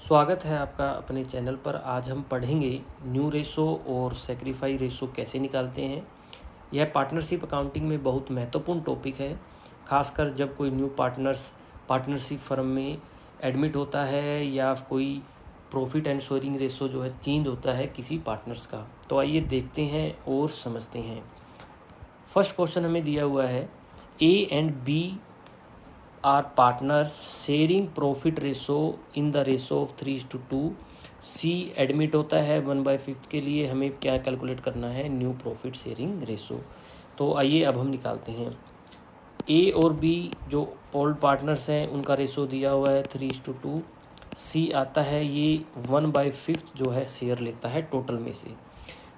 स्वागत है आपका अपने चैनल पर। आज हम पढ़ेंगे न्यू रेशो और सेक्रीफाई रेशो कैसे निकालते हैं। यह पार्टनरशिप अकाउंटिंग में बहुत महत्वपूर्ण टॉपिक है, खासकर जब कोई न्यू पार्टनरशिप फर्म में एडमिट होता है या कोई प्रॉफिट एंड शेयरिंग रेशो जो है चेंज होता है किसी पार्टनर्स का। तो आइए देखते हैं और समझते हैं। फर्स्ट क्वेश्चन हमें दिया हुआ है, A and B are partners sharing profit ratio in the ratio of 3:2। C admit होता है 1/5 के लिए। हमें क्या कैलकुलेट करना है, न्यू प्रॉफिट शेयरिंग रेशो। तो आइए अब हम निकालते हैं। ए और बी जो ओल्ड पार्टनर्स हैं उनका रेशो दिया हुआ है 3:2। सी आता है ये 1/5 जो है शेयर लेता है टोटल में से।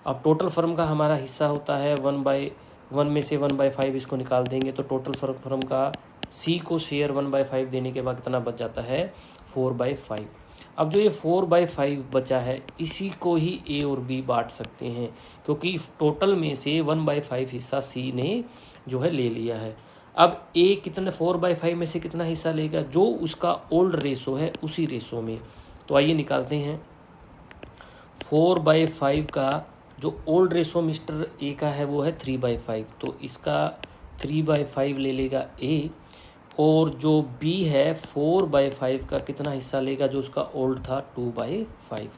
अब टोटल फर्म का हमारा हिस्सा होता है 1/1 में से 1/5 इसको निकाल देंगे तो टोटल फर्म का सी को शेयर 1/5 देने के बाद कितना बच जाता है, 4/5। अब जो ये 4/5 बचा है इसी को ही ए और बी बांट सकते हैं, क्योंकि टोटल में से 1/5 हिस्सा सी ने जो है ले लिया है। अब ए कितने 4/5 में से कितना हिस्सा लेगा, जो उसका ओल्ड रेशो है उसी रेशो में। तो आइए निकालते हैं। 4/5 का जो ओल्ड रेशो मिस्टर ए का है वो है 3/5, तो इसका 3/5 ले लेगा ए। और जो बी है 4/5 का कितना हिस्सा लेगा, जो उसका ओल्ड था 2/5।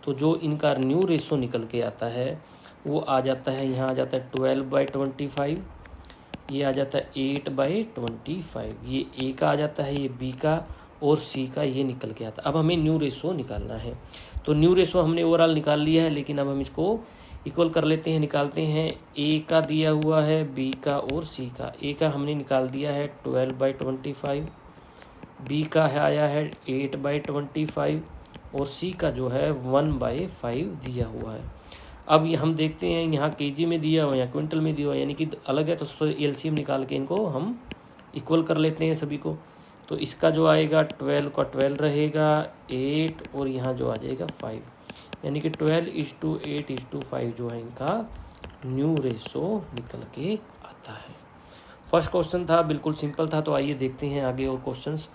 तो जो इनका न्यू रेशो निकल के आता है वो आ जाता है, यहाँ आ जाता है 12/25, ये आ जाता है 8/25। ये ए का आ जाता है, ये बी का, और सी का ये निकल के आता है। अब हमें न्यू रेशो निकालना है। तो न्यू रेशो हमने ओवरऑल निकाल लिया है, लेकिन अब हम इसको इक्वल कर लेते हैं, निकालते हैं। ए का दिया हुआ है, बी का और सी का। ए का हमने निकाल दिया है 12/25, बी का है आया है 8/25, और सी का जो है 1/5 दिया हुआ है। अब ये हम देखते हैं यहाँ केजी में दिया हुआ है या क्विंटल में दिया हुआ है, यानी कि अलग है, तो एलसीएम निकाल के इनको हम इक्वल कर लेते हैं सभी को। तो इसका जो आएगा 12 का 12 रहेगा, 8 और यहाँ जो आ जाएगा 5, यानी कि 12:8:5 जो है इनका न्यू रेशो निकल के आता है। फर्स्ट क्वेश्चन था, बिल्कुल सिंपल था। तो आइए देखते हैं आगे और क्वेश्चंस।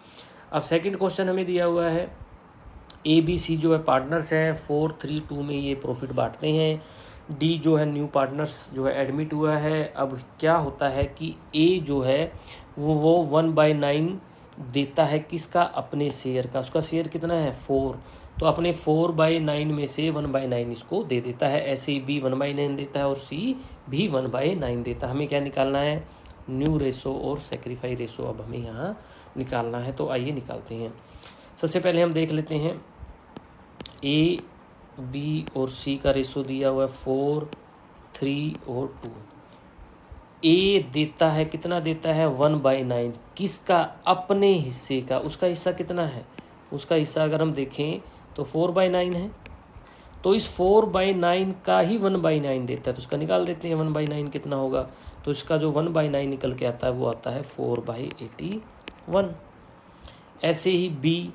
अब सेकंड क्वेश्चन हमें दिया हुआ है, ए बी सी जो है पार्टनर्स हैं, 4:3:2 में ये प्रॉफिट बांटते हैं। डी जो है न्यू पार्टनर्स जो है एडमिट हुआ है। अब क्या होता है कि ए जो है वो 1/9 देता है किसका, अपने शेयर का। उसका शेयर कितना है 4, तो अपने 4/9 में से 1/9 इसको दे देता है। ऐसे ही बी 1/9 देता है और सी भी 1/9 देता है। हमें क्या निकालना है, न्यू रेशो और सेक्रीफाई रेशो अब हमें यहाँ निकालना है। तो आइए निकालते हैं। सबसे पहले हम देख लेते हैं, ए बी और सी का रेशो दिया हुआ है 4, 3 और 2। ए देता है, कितना देता है 1/9 किसका, अपने हिस्से का। उसका हिस्सा कितना है, उसका हिस्सा अगर हम देखें तो 4/9 है, तो इस 4/9 का ही 1/9 देता है। तो उसका निकाल देते हैं 1/9 कितना होगा। तो इसका जो 1/9 निकल के आता है वो आता है 4/81। ऐसे ही बी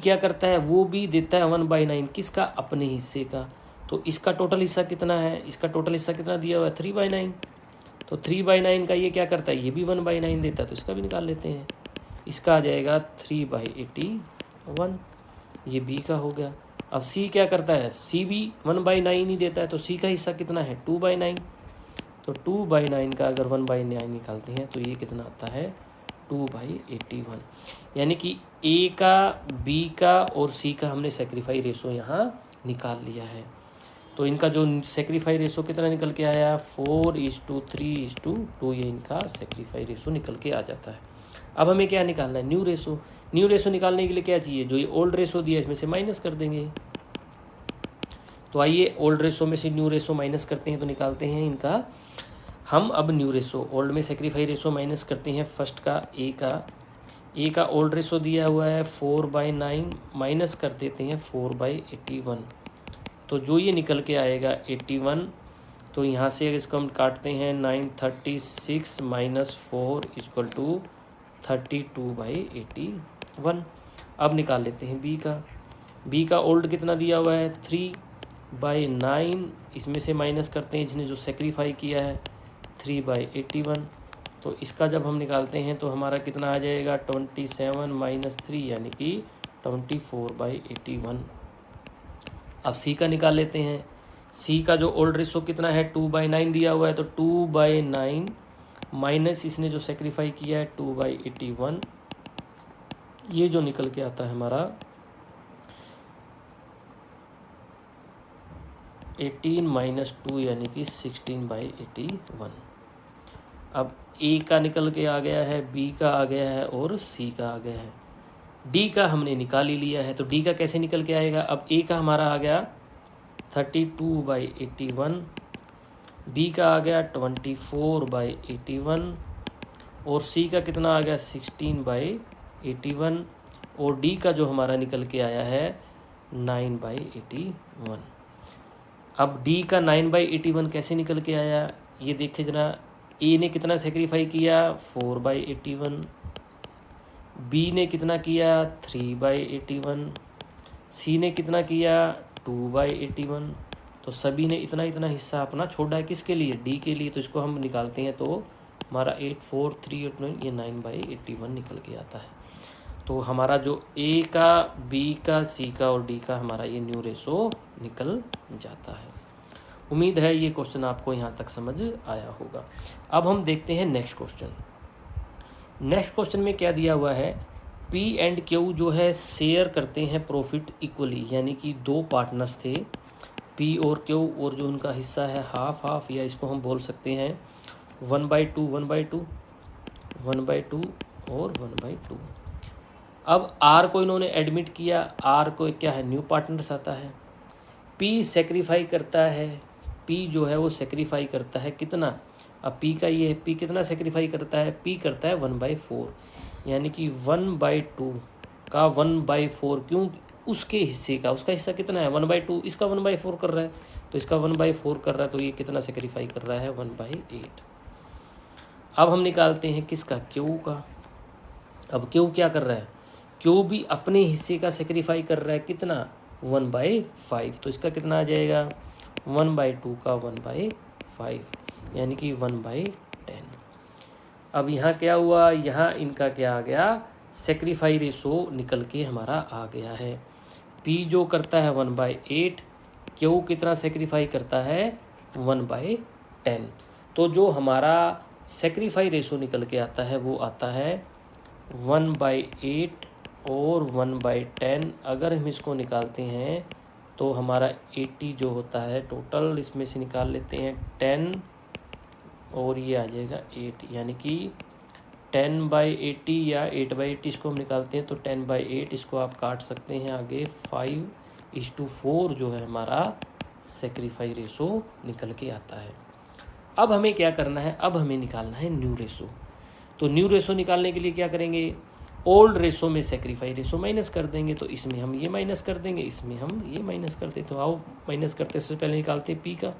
क्या करता है, वो भी देता है 1/9 किसका, अपने हिस्से का। तो इसका टोटल हिस्सा कितना है, इसका टोटल हिस्सा कितना दिया हुआ है 3/9। तो 3/9 का ये क्या करता है, ये भी 1/9 देता है, तो इसका भी निकाल लेते हैं। इसका आ जाएगा 3/81, ये बी का हो गया। अब सी क्या करता है, सी भी 1/9 ही देता है, तो सी का हिस्सा कितना है 2/9। तो 2/9 का अगर 1/9 निकालते हैं तो ये कितना आता है 2/81। यानी कि ए का, बी का और सी का हमने सेक्रीफाई रेशो यहाँ निकाल लिया है। तो इनका जो सेक्रीफाई रेशो कितना निकल के आया 4:3:2, ये इनका सेक्रीफाई रेशो निकल के आ जाता है। अब हमें क्या निकालना है, न्यू रेशो। न्यू रेशो निकालने के लिए क्या चाहिए, जो ये ओल्ड रेशो दिया इसमें से माइनस कर देंगे। तो आइए ओल्ड रेशो में से न्यू रेशो माइनस करते हैं, तो निकालते हैं इनका हम अब न्यू रेशो। ओल्ड में सेक्रीफाई रेशो माइनस करते हैं। फर्स्ट का ए का ओल्ड रेशो दिया हुआ है 4/9, माइनस कर देते हैं 4/81। तो जो ये निकल के आएगा 81, तो यहाँ से इसको हम काटते हैं 936 - 4 = 32/81। अब निकाल लेते हैं बी का ओल्ड कितना दिया हुआ है 3/9, इसमें से माइनस करते हैं इसने जो सेक्रीफाई किया है 3/81। तो इसका जब हम निकालते हैं तो हमारा कितना आ जाएगा 27 - 3, यानी कि 24/81। अब सी का निकाल लेते हैं। सी का जो ओल्ड रेशो कितना है, 2/9 दिया हुआ है, तो 2/9 माइनस इसने जो सेक्रीफाई किया है 2/81, ये जो निकल के आता है हमारा 18 - 2 यानी कि 16/81। अब ए का निकल के आ गया है, बी का आ गया है और सी का आ गया है। डी का हमने निकाल ही लिया है, तो डी का कैसे निकल के आएगा। अब ए का हमारा आ गया 32/81, बी का आ गया 24/81 और सी का कितना आ गया 16/81 और डी का जो हमारा निकल के आया है 9/81। अब डी का 9/81 कैसे निकल के आया, ये देखे जरा। ए ने कितना सेक्रीफाई किया 4/81, बी ने कितना किया 3/81, सी ने कितना किया 2/81। तो सभी ने इतना इतना हिस्सा अपना छोड़ा है, किसके लिए, डी के लिए। तो इसको हम निकालते हैं तो हमारा 8, 4, 3, 8, 9 ये 9/81 निकल के आता है। तो हमारा जो ए का, बी का, सी का और डी का हमारा ये न्यू रेशो निकल जाता है। उम्मीद है ये क्वेश्चन आपको यहाँ तक समझ आया होगा। अब हम देखते हैं नेक्स्ट क्वेश्चन। नेक्स्ट क्वेश्चन में क्या दिया हुआ है, पी एंड क्यू जो है शेयर करते हैं प्रॉफिट इक्वली, यानी कि दो पार्टनर्स थे पी और क्यू, और जो उनका हिस्सा है हाफ हाफ, या इसको हम बोल सकते हैं 1/2 1/2 1/2 और 1/2। अब आर को इन्होंने एडमिट किया, आर को क्या है न्यू पार्टनर्स आता है। पी सेक्रीफाई करता है, पी जो है वो सेक्रीफाई करता है कितना, अब पी का ये है, पी कितना सेक्रीफाई करता है, पी करता है 1/4, यानी कि 1/2 का 1/4, क्यों उसके हिस्से का, उसका हिस्सा कितना है 1/2, इसका 1/4 कर रहा है, तो इसका 1/4 कर रहा है, तो ये कितना सेक्रीफाई कर रहा है 1/8। अब हम निकालते हैं किसका, क्यू का। अब क्यू क्या कर रहा है, क्यू भी अपने हिस्से का सेक्रीफाई कर रहा है कितना 1/5, तो इसका कितना आ जाएगा 1/2 का 1/5, यानी कि 1/10। अब यहाँ क्या हुआ, यहाँ इनका क्या आ गया, सेक्रीफाई रेशो निकल के हमारा आ गया है। पी जो करता है 1/8, क्यू कितना सेक्रीफाई करता है 1/10। तो जो हमारा सेक्रीफाई रेशो निकल के आता है वो आता है 1/8 और 1/10। अगर हम इसको निकालते हैं तो हमारा 80 जो होता है टोटल, इसमें से निकाल लेते हैं 10 और ये आ जाएगा 8, यानी कि 10/80 या 8/80 इसको हम निकालते हैं तो 10/8 इसको आप काट सकते हैं आगे, 5:4 जो है हमारा सेक्रीफाई रेशो निकल के आता है। अब हमें क्या करना है, अब हमें निकालना है न्यू रेशो। तो न्यू रेशो निकालने के लिए क्या करेंगे, ओल्ड रेशो में सेक्रीफाई रेशो माइनस कर देंगे, तो इसमें हम ये माइनस कर देंगे, इसमें हम ये माइनस कर दें। तो आओ माइनस करते से पहले निकालते हैं पी का।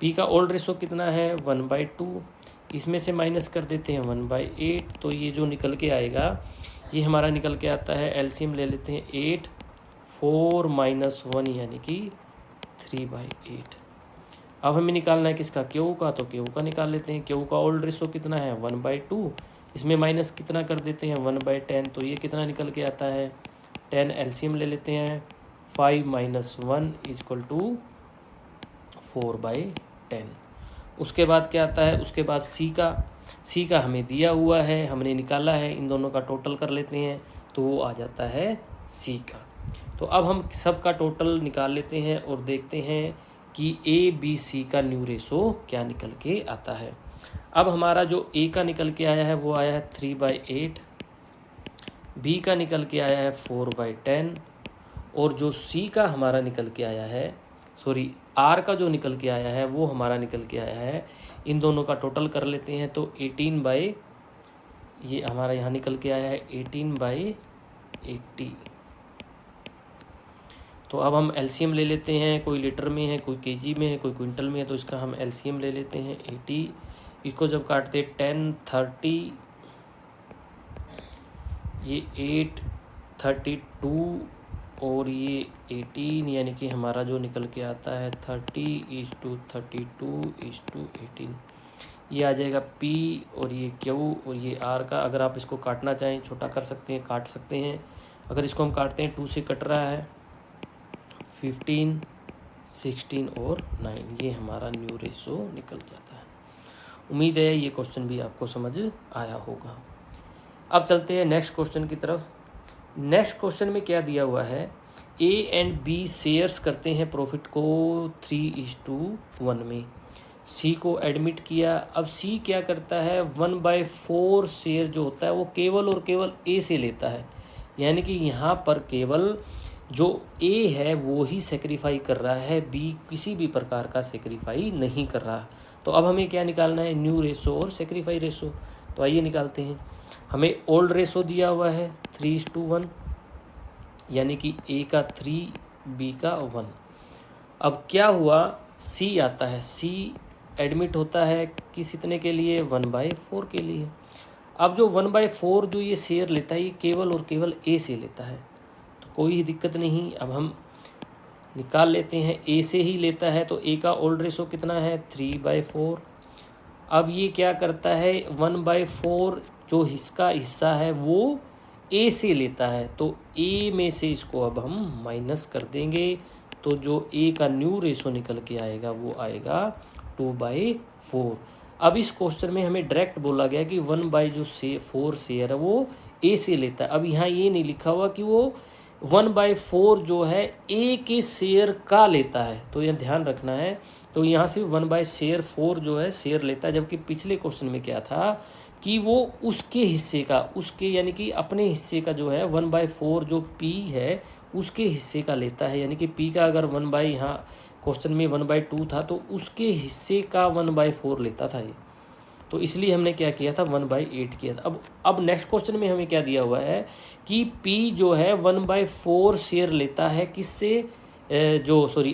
पी का ओल्ड रेशो कितना है 1/2, इसमें से माइनस कर देते हैं 1/8, तो ये जो निकल के आएगा ये हमारा निकल के आता है, एलसीएम ले लेते हैं 8, 4 - 1 यानी कि 3/8। अब हमें निकालना है किसका, क्यू का, तो क्यू का निकाल लेते हैं। क्यू का ओल्ड रेशो कितना है 1/2, इसमें माइनस कितना कर देते हैं 1/10, तो ये कितना निकल के आता है 10, एलसीएम ले लेते हैं 5 - 1 = 4/10। उसके बाद क्या आता है, उसके बाद सी का हमें दिया हुआ है, हमने निकाला है, इन दोनों का टोटल कर लेते हैं तो वो आ जाता है सी का। तो अब हम सब का टोटल निकाल लेते हैं और देखते हैं कि ए बी सी का न्यू रेशो क्या निकल के आता है। अब हमारा जो ए का निकल के आया है वो आया है 3/8, बी का निकल के आया है 4/10 और जो सी का हमारा निकल के आया है, सॉरी आर का जो निकल के आया है वो हमारा निकल के आया है, इन दोनों का टोटल कर लेते हैं तो 18 ये हमारा यहाँ निकल के आया है 18/80। तो अब हम एलसीएम ले लेते हैं, कोई लीटर में है, कोई केजी में है, कोई क्विंटल में है, तो इसका हम एलसीएम ले लेते हैं 80। इसको जब काटते 10, 30, ये 8, 32 और ये 18, यानी कि हमारा जो निकल के आता है 30:32:18, ये आ जाएगा पी और ये क्यू और ये आर का। अगर आप इसको काटना चाहें छोटा कर सकते हैं, काट सकते हैं। अगर इसको हम काटते हैं 2 से कट रहा है 15, 16 और 9, ये हमारा न्यू रेशो निकल जाता है। उम्मीद है ये क्वेश्चन भी आपको समझ आया होगा। अब चलते हैं नेक्स्ट क्वेश्चन की तरफ। नेक्स्ट क्वेश्चन में क्या दिया हुआ है, ए एंड बी शेयर्स करते हैं प्रॉफिट को 3:1 में। सी को एडमिट किया। अब सी क्या करता है, 1/4 शेयर जो होता है वो केवल और केवल ए से लेता है, यानी कि यहाँ पर केवल जो ए है वो ही सेक्रीफाई कर रहा है, बी किसी भी प्रकार का सेक्रीफाई नहीं कर रहा। तो अब हमें क्या निकालना है, न्यू रेशो और सेक्रीफाई रेशो। तो आइए निकालते हैं। हमें ओल्ड रेशो दिया हुआ है 3:1, यानी कि ए का 3, बी का 1। अब क्या हुआ, सी आता है, सी एडमिट होता है किस इतने के लिए, 1/4 के लिए। अब जो 1/4 जो ये शेयर लेता है ये केवल और केवल ए से लेता है, तो कोई दिक्कत नहीं। अब हम निकाल लेते हैं, ए से ही लेता है तो ए का ओल्ड रेशो कितना है, 3/4। अब ये क्या करता है, 1/4 जो इसका हिस्सा है वो ए से लेता है, तो ए में से इसको अब हम माइनस कर देंगे, तो जो ए का न्यू रेशो निकल के आएगा वो आएगा 2/4। अब इस क्वेश्चन में हमें डायरेक्ट बोला गया कि 1/4 शेयर है वो ए से लेता है। अब यहाँ ये नहीं लिखा हुआ कि वो 1/4 जो है ए के शेयर का लेता है, तो यह ध्यान रखना है। तो यहाँ से 1/4 जो है शेयर लेता है, जबकि पिछले क्वेश्चन में क्या था कि वो उसके हिस्से का, उसके यानी कि अपने हिस्से का जो है 1/4 जो पी है उसके हिस्से का लेता है, यानी कि पी का अगर 1 यहाँ क्वेश्चन में 1/2 था तो उसके हिस्से का 1/4 लेता था ये, तो इसलिए हमने क्या किया था, 1/8 किया था। अब नेक्स्ट क्वेश्चन में हमें क्या दिया हुआ है कि पी जो है 1/4 शेयर लेता है किससे,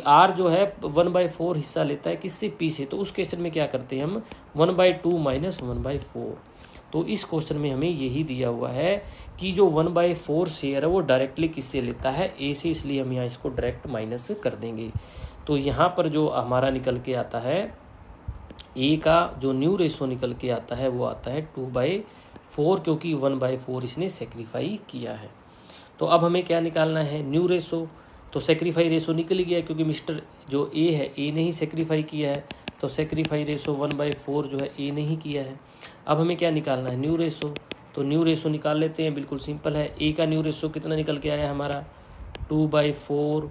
आर जो है 1/4 हिस्सा लेता है किससे, पी से। तो उस क्वेश्चन में क्या करते हैं हम, 1/2 माइनस 1/4। तो इस क्वेश्चन में हमें यही दिया हुआ है कि जो 1/4 शेयर है वो डायरेक्टली किससे लेता है, ए से, इसलिए हम यहाँ इसको डायरेक्ट माइनस कर देंगे। तो यहाँ पर जो हमारा निकल के आता है, ए का जो न्यू रेशो निकल के आता है वो आता है 2/4, क्योंकि 1/4 इसने सेक्रीफाई किया है। तो अब हमें क्या निकालना है, न्यू रेशो। तो सेक्रीफाई रेशो निकल गया क्योंकि मिस्टर जो ए है ए ने ही सेक्रीफाई किया है, तो सेक्रीफाई रेशो 1/4 जो है ए ने ही किया है। अब हमें क्या निकालना है, न्यू रेशो। तो न्यू रेशो निकाल लेते हैं, बिल्कुल सिंपल है। ए का न्यू रेशो कितना निकल के आया हमारा, 2/4।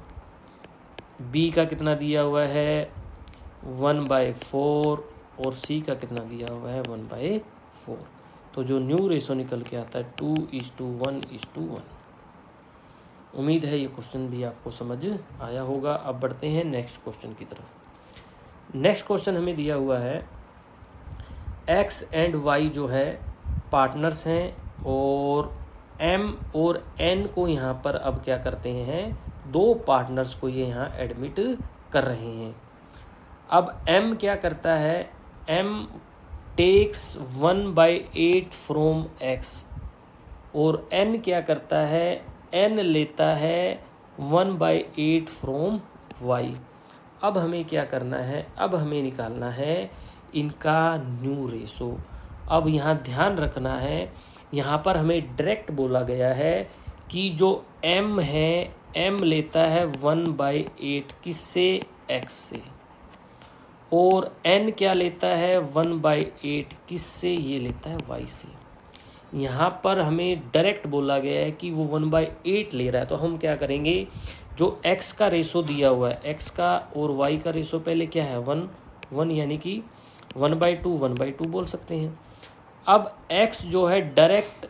बी का कितना दिया हुआ है, 1/4, और सी का कितना दिया हुआ है, 1/4। तो जो न्यू रेशो निकल के आता है 2:1:1। उम्मीद है ये क्वेश्चन भी आपको समझ आया होगा। अब बढ़ते हैं नेक्स्ट क्वेश्चन की तरफ। नेक्स्ट क्वेश्चन हमें दिया हुआ है, एक्स एंड वाई जो है पार्टनर्स हैं, और एम और एन को यहाँ पर अब क्या करते हैं, दो पार्टनर्स को ये यहाँ एडमिट कर रहे हैं। अब एम क्या करता है, एम टेक्स 1/8 फ्रॉम एक्स, और एन क्या करता है, एन लेता है 1/8 फ्रॉम वाई। अब हमें क्या करना है, अब हमें निकालना है इनका न्यू रेशो। अब यहाँ ध्यान रखना है, यहाँ पर हमें डायरेक्ट बोला गया है कि जो m है, m लेता है 1/8 किससे, x से, और n क्या लेता है 1/8 किससे, ये लेता है y से। यहाँ पर हमें डायरेक्ट बोला गया है कि वो 1/8 ले रहा है, तो हम क्या करेंगे, जो x का रेशो दिया हुआ है, x का और y का रेशो पहले क्या है, 1 यानी कि 1/2 बोल सकते हैं। अब x जो है डायरेक्ट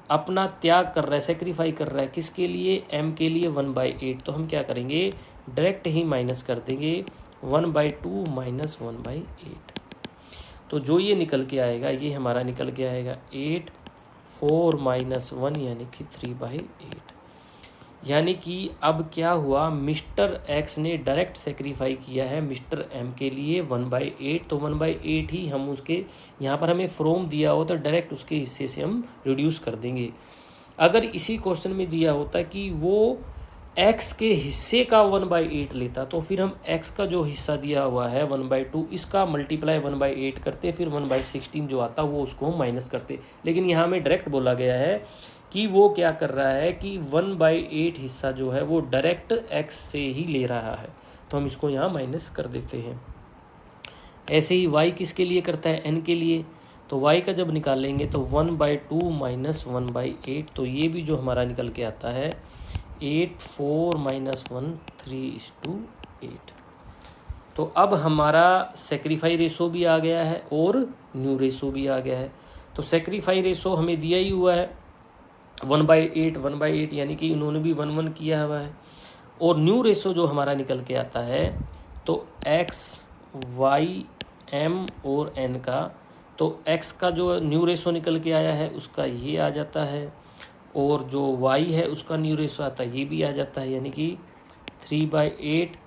अपना त्याग कर रहा है, सेक्रीफाई कर रहा है किसके लिए, m के लिए 1/8, तो हम क्या करेंगे, डायरेक्ट ही माइनस कर देंगे 1/2 माइनस 1/8। तो जो ये निकल के आएगा, ये हमारा निकल के आएगा 8, 4 माइनस 1 यानी कि 3/8। यानी कि अब क्या हुआ, मिस्टर एक्स ने डायरेक्ट सेक्रीफाई किया है मिस्टर एम के लिए 1/8, तो 1/8 ही हम उसके, यहाँ पर हमें फ्रॉम दिया हो तो डायरेक्ट उसके हिस्से से हम रिड्यूस कर देंगे। अगर इसी क्वेश्चन में दिया होता कि वो एक्स के हिस्से का 1/8 लेता, तो फिर हम एक्स का जो हिस्सा दिया हुआ है 1/2, इसका मल्टीप्लाई 1/8 करते, फिर 1/16 जो आता वो उसको हम माइनस करते। लेकिन यहाँ में डायरेक्ट बोला गया है कि वो क्या कर रहा है कि 1/8 हिस्सा जो है वो डायरेक्ट x से ही ले रहा है, तो हम इसको यहाँ माइनस कर देते हैं। ऐसे ही y किसके लिए करता है, n के लिए, तो y का जब निकालेंगे तो 1/2 माइनस 1/8, तो ये भी जो हमारा निकल के आता है 8 4 माइनस 1 3:8। तो अब हमारा सेक्रीफाई रेशो भी आ गया है और न्यू रेशो भी आ गया है। तो सेक्रीफाई रेशो हमें दिया ही हुआ है 1/8 यानी कि उन्होंने भी 1 किया हुआ है। और न्यू रेशो जो हमारा निकल के आता है तो x y m और n का, तो x का जो न्यू रेशो निकल के आया है उसका ये आ जाता है, और जो y है उसका न्यू रेशो आता है ये भी आ जाता है, यानी कि 3/8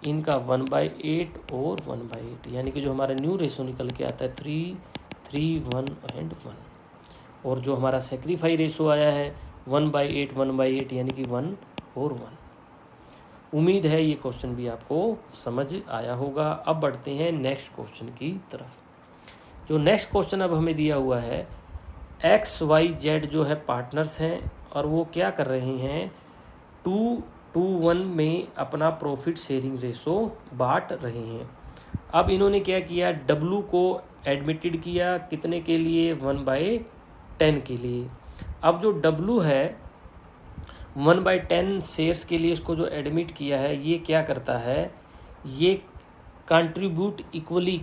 इनका 1/8 और 1/8, यानी कि जो हमारा न्यू रेशो निकल के आता है 3 3 1 और 1। और जो हमारा सेक्रीफाई रेशो आया है 1/8 यानी कि 1 और 1। उम्मीद है ये क्वेश्चन भी आपको समझ आया होगा। अब बढ़ते हैं नेक्स्ट क्वेश्चन की तरफ। जो नेक्स्ट क्वेश्चन अब हमें दिया हुआ है, एक्स वाई जेड जो है पार्टनर्स हैं और वो क्या कर रहे हैं 2:1 में अपना प्रॉफिट शेयरिंग रेशो बांट रहे हैं। अब इन्होंने क्या किया, डब्लू को एडमिटेड किया कितने के लिए, 1/10 के लिए। अब जो डब्लू है 1/10 शेयर्स के लिए इसको जो एडमिट किया है ये क्या करता है, ये कंट्रीब्यूट इक्वली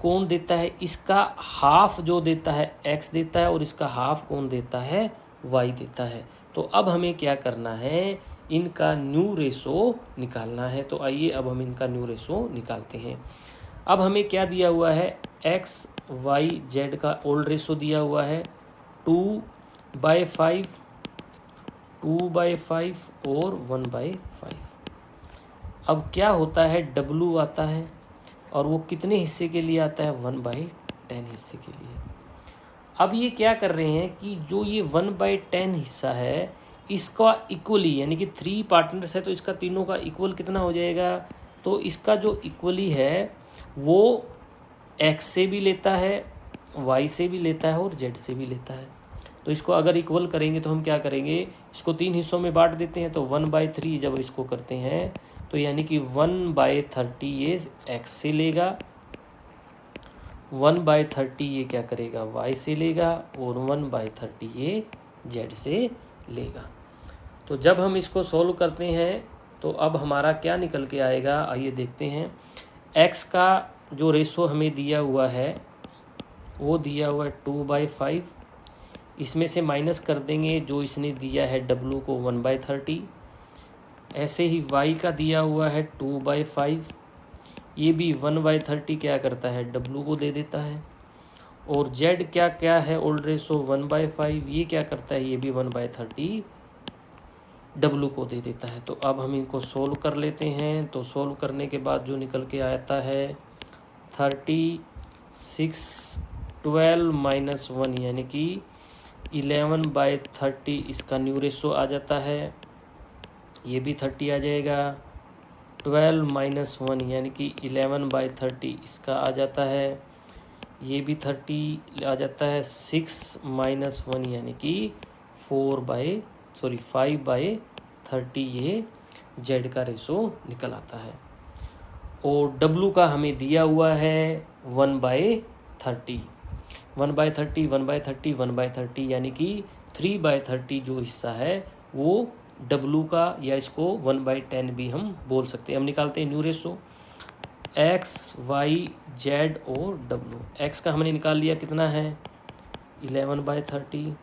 कौन देता है, इसका हाफ जो देता है एक्स देता है और इसका हाफ कौन देता है, वाई देता है। तो अब हमें क्या करना है, इनका न्यू रेशो निकालना है। तो आइए अब हम इनका न्यू रेशो निकालते हैं। अब हमें क्या दिया हुआ है, एक्स वाई जेड का ओल्ड रेशो दिया हुआ है 2/5 और 1/5। अब क्या होता है, डब्लू आता है और वो कितने हिस्से के लिए आता है, 1/10 हिस्से के लिए। अब ये क्या कर रहे हैं कि जो ये 1/10 हिस्सा है इसका इक्वली, यानी कि 3 पार्टनर्स है तो इसका तीनों का इक्वल कितना हो जाएगा, तो इसका जो इक्वली है वो x से भी लेता है, y से भी लेता है और z से भी लेता है। तो इसको अगर इक्वल करेंगे तो हम क्या करेंगे, इसको 3 हिस्सों में बांट देते हैं। तो 1/3 जब इसको करते हैं तो यानी कि 1/30 ये x से लेगा, 1/30 ये क्या करेगा, y से लेगा और 1/30 ये z से लेगा। तो जब हम इसको सॉल्व करते हैं तो अब हमारा क्या निकल के आएगा, आइए देखते हैं। x का जो रेशो हमें दिया हुआ है वो दिया हुआ है 2/5, इसमें से माइनस कर देंगे जो इसने दिया है w को 1/30। ऐसे ही y का दिया हुआ है 2/5, ये भी 1/30 क्या करता है, w को दे देता है। और z क्या क्या है ओल्ड रेशो 1/5, ये क्या करता है, ये भी 1/30 w को दे देता है। तो अब हम इनको सोल्व कर लेते हैं। तो सोल्व करने के बाद जो निकल के आता है 36 12 माइनस 1 यानी कि 11/30 इसका न्यू रेशो आ जाता है, ये भी 30 आ जाएगा। 12 माइनस 1 यानी कि 11/30 इसका आ जाता है, ये भी 30 आ जाता है। 6 माइनस 1 यानी कि 5/30 ये जेड का रेशो निकल आता है। और डब्लू का हमें दिया हुआ है 1/30 यानी कि 3/30 जो हिस्सा है वो डब्लू का, या इसको 1/10 भी हम बोल सकते हैं। हम निकालते हैं new ratio X Y Z और डब्लू। एक्स का हमने निकाल लिया कितना है 11/30,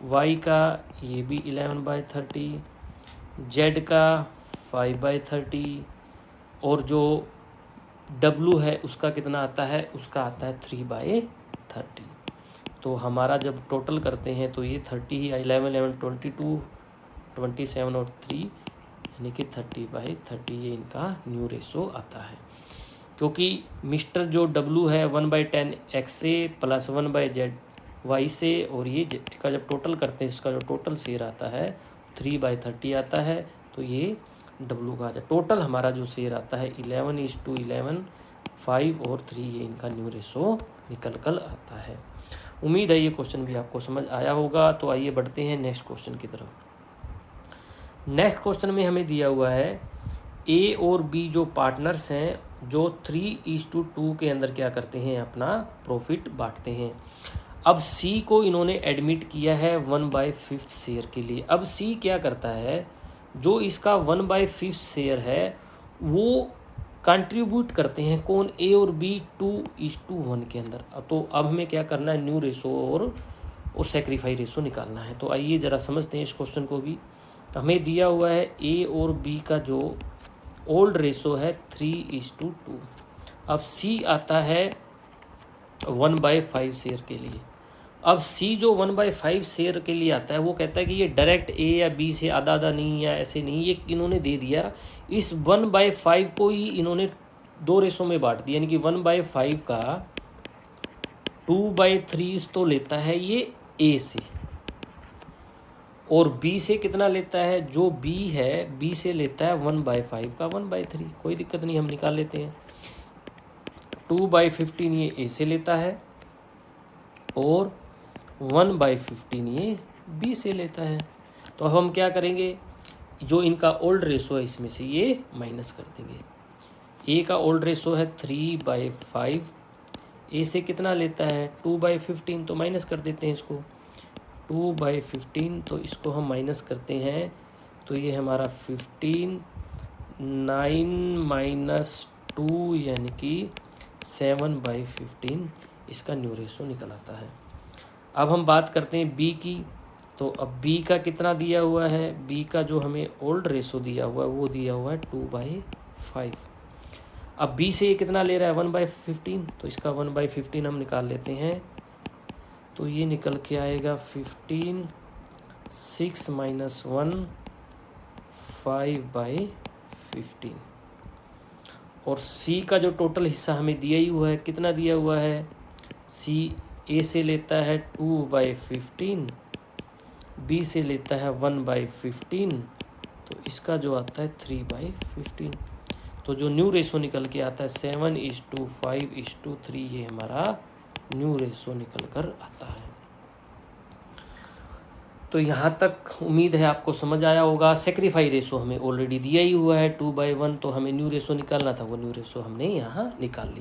वाई का ये भी 11/30, जेड का 5/30 और जो डब्लू है उसका कितना आता है, उसका आता है 3/30। तो हमारा जब टोटल करते हैं तो ये 30 ही 11 11 22 27 और 3 यानी कि 30/30 ये इनका न्यू रेशो आता है। क्योंकि मिस्टर जो डब्लू है 1/10 एक्स से प्लस 1/z वाई से, और ये जेड का जब टोटल करते हैं इसका जो टोटल शेयर आता है 3/30 आता है। तो ये डब्लू का टोटल हमारा जो शेयर आता है 11:11 5 और 3 ये इनका न्यू रेशो निकल कर आता है। उम्मीद है ये क्वेश्चन भी आपको समझ आया होगा। तो आइए बढ़ते हैं नेक्स्ट क्वेश्चन की तरफ। नेक्स्ट क्वेश्चन में हमें दिया हुआ है ए और बी जो पार्टनर्स हैं, जो 3:2 के अंदर क्या करते हैं, अपना प्रॉफिट बांटते हैं। अब सी को इन्होंने एडमिट किया है 1/5 शेयर के लिए। अब सी क्या करता है, जो इसका 1/5 शेयर है वो कंट्रीब्यूट करते हैं कौन, ए और बी 2:1 के अंदर। तो अब हमें क्या करना है, न्यू रेशो और सेक्रीफाई रेशो निकालना है। तो आइए ज़रा समझते हैं इस क्वेश्चन को भी। हमें दिया हुआ है ए और बी का जो ओल्ड रेशो है 3:2। अब सी आता है 1/5 शेयर के लिए। अब सी जो 1/5 शेयर के लिए आता है वो कहता है कि ये डायरेक्ट ए या बी से आधा आधा नहीं, या ऐसे नहीं, ये इन्होंने दे दिया इस 1/5 को ही इन्होंने 2 रेशो में बांट दिया। यानी कि 1/5 का 2/3 तो लेता है ये ए से, और बी से कितना लेता है, जो बी है बी से लेता है 1/5 का 1/3। कोई दिक्कत नहीं, हम निकाल लेते हैं। 2/15 ये ए से लेता है और 1/15 ये बी से लेता है। तो अब हम क्या करेंगे, जो इनका ओल्ड रेशो है इसमें से ये माइनस कर देंगे। ए का ओल्ड रेशो है 3/5, ए से कितना लेता है 2/15, तो माइनस कर देते हैं इसको। 2/15 तो इसको हम माइनस करते हैं तो ये हमारा 15, 9 - 2 यानी कि 7/15 इसका न्यू रेशो निकल आता है। अब हम बात करते हैं बी की। तो अब बी का कितना दिया हुआ है, बी का जो हमें ओल्ड रेशो दिया हुआ है वो दिया हुआ है 2/5। अब बी से ये कितना ले रहा है 1/15, तो इसका 1/15 हम निकाल लेते हैं। तो ये निकल के आएगा 15, 6 - 1 5/15। और सी का जो टोटल हिस्सा हमें दिया ही हुआ है, कितना दिया हुआ है, सी ए से लेता है 2/15, बी से लेता है 1/15, तो इसका जो आता है 3/15। तो जो न्यू रेशो निकल के आता है 7:5:3, ये हमारा न्यू रेशो निकल कर आता है। तो यहाँ तक उम्मीद है आपको समझ आया होगा। सेक्रीफाई रेशो हमें ऑलरेडी दिया ही हुआ है 2/1, तो हमें न्यू रेशो निकालना था, वो न्यू रेशो हमने यहाँ निकाल लिया।